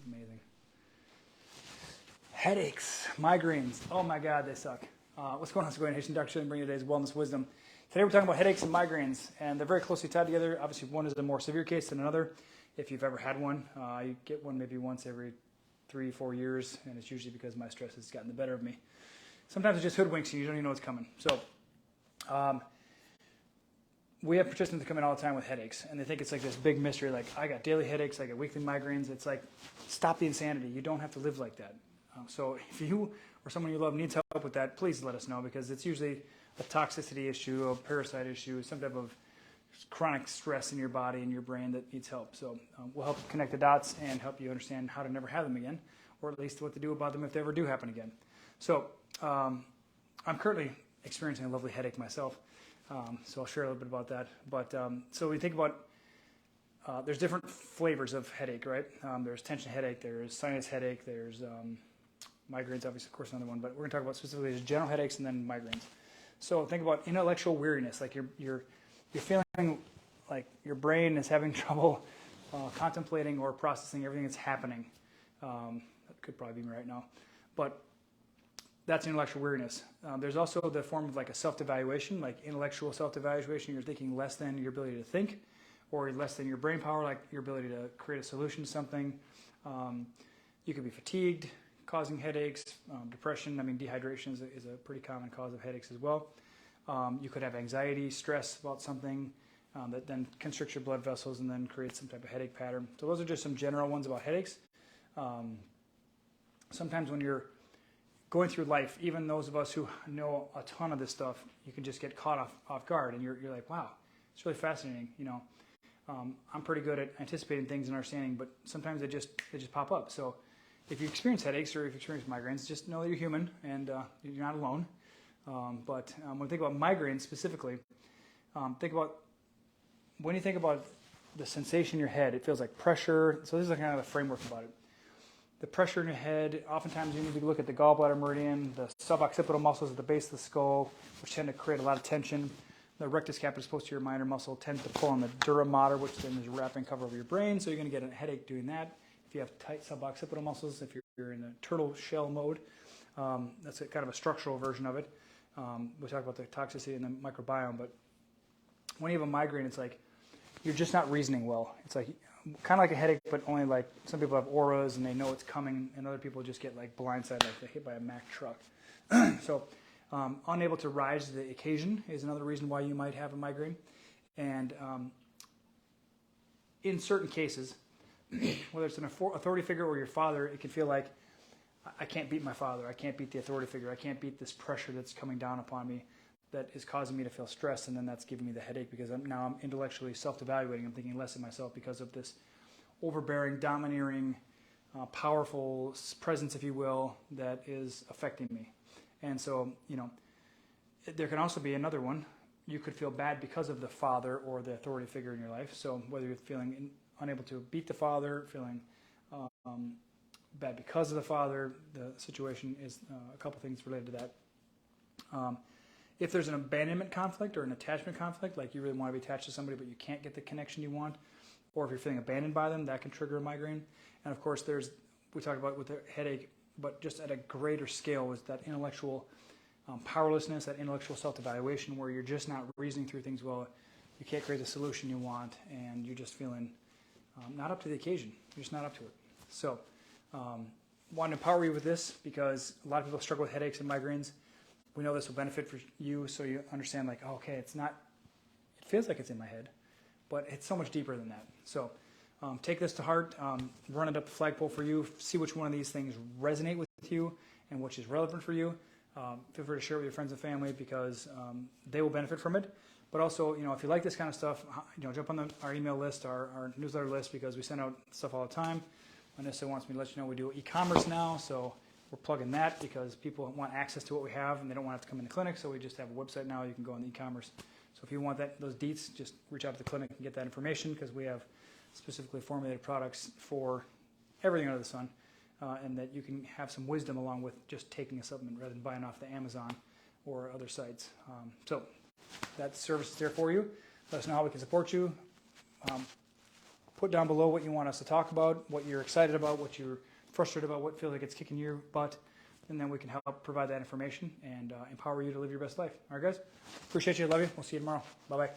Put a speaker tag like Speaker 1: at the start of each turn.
Speaker 1: Amazing. Headaches, migraines. Oh my God, they suck. What's going on, Secoya Nation? Dr. Shilling bringing you today's wellness wisdom. Today we're talking about headaches and migraines, and they're very closely tied together. Obviously, one is a more severe case than another. If you've ever had one, you get one maybe once every 3-4 years, and it's usually because my stress has gotten the better of me. Sometimes it just hoodwinks you. You don't even know what's coming. So we have participants that come in all the time with headaches, and they think it's like this big mystery, like, I got daily headaches, I got weekly migraines. It's like, stop the insanity. You don't have to live like that. So if you or someone you love needs help with that, please let us know, because it's usually a toxicity issue, a parasite issue, some type of chronic stress in your body and your brain that needs help. So we'll help connect the dots and help you understand how to never have them again, or at least what to do about them if they ever do happen again. So I'm currently experiencing a lovely headache myself, so I'll share a little bit about that. But so we think about there's different flavors of headache, right? There's tension headache, there's sinus headache, there's migraines, obviously, of course, another one. But we're going to talk about specifically the general headaches and then migraines. So think about intellectual weariness, like you're feeling like your brain is having trouble contemplating or processing everything that's happening. That could probably be me right now, but that's intellectual weariness. There's also the form of like a self-evaluation, like intellectual self-evaluation. You're thinking less than your ability to think, or less than your brain power, like your ability to create a solution to something. You could be fatigued, causing headaches, depression. I mean, dehydration is a pretty common cause of headaches as well. You could have anxiety, stress about something that then constricts your blood vessels and then creates some type of headache pattern. So those are just some general ones about headaches. Sometimes when you're going through life, even those of us who know a ton of this stuff, you can just get caught off guard, and you're like, wow, it's really fascinating. You know, I'm pretty good at anticipating things and understanding, but sometimes they just pop up. So if you experience headaches or if you experience migraines, just know that you're human and you're not alone. But when we think about migraines specifically, think about when you think about the sensation in your head, it feels like pressure. So this is kind of the framework about it. The pressure in your head, oftentimes you need to look at the gallbladder meridian, the suboccipital muscles at the base of the skull, which tend to create a lot of tension. The rectus capitis posterior minor muscle tends to pull on the dura mater, which then is a wrapping cover over your brain, so you're going to get a headache doing that. If you have tight suboccipital muscles, if you're in a turtle shell mode, that's kind of a structural version of it. We talk about the toxicity and the microbiome, but when you have a migraine, it's like you're just not reasoning well. It's like kind of like a headache, but only like some people have auras and they know it's coming, and other people just get like blindsided, like they're hit by a Mack truck. So unable to rise to the occasion is another reason why you might have a migraine. And in certain cases, whether it's an authority figure or your father, it can feel like, I can't beat my father, I can't beat the authority figure, I can't beat this pressure that's coming down upon me that is causing me to feel stressed, and then that's giving me the headache because I'm intellectually self-evaluating. I'm thinking less of myself because of this overbearing, domineering, powerful presence, if you will, that is affecting me. And so, you know, there can also be another one. You could feel bad because of the father or the authority figure in your life. So whether you're feeling unable to beat the father, feeling bad because of the father, the situation is a couple things related to that. If there's an abandonment conflict or an attachment conflict, like you really want to be attached to somebody but you can't get the connection you want, or if you're feeling abandoned by them, that can trigger a migraine. And of course, we talk about with the headache, but just at a greater scale, is that intellectual powerlessness, that intellectual self-evaluation where you're just not reasoning through things well. You can't create the solution you want, and you're just feeling not up to the occasion. You're just not up to it. So want to empower you with this because a lot of people struggle with headaches and migraines. We know this will benefit for you, so you understand like, oh, okay, it feels like it's in my head, but it's so much deeper than that. So take this to heart, run it up the flagpole for you, see which one of these things resonate with you and which is relevant for you. Feel free to share it with your friends and family because they will benefit from it. But also, you know, if you like this kind of stuff, you know, jump on our email list, our newsletter list, because we send out stuff all the time. Vanessa wants me to let you know we do e-commerce now, so we're plugging that because people want access to what we have and they don't want to have to come in the clinic, so we just have a website now. You can go on the e-commerce. So if you want those deets, just reach out to the clinic and get that information because we have specifically formulated products for everything under the sun, and that you can have some wisdom along with just taking a supplement rather than buying off the Amazon or other sites. So that service is there for you. Let us know how we can support you. Put down below what you want us to talk about, what you're excited about, what you're frustrated about, what feels like it's kicking your butt, and then we can help provide that information and empower you to live your best life. All right, guys? Appreciate you. Love you. We'll see you tomorrow. Bye-bye.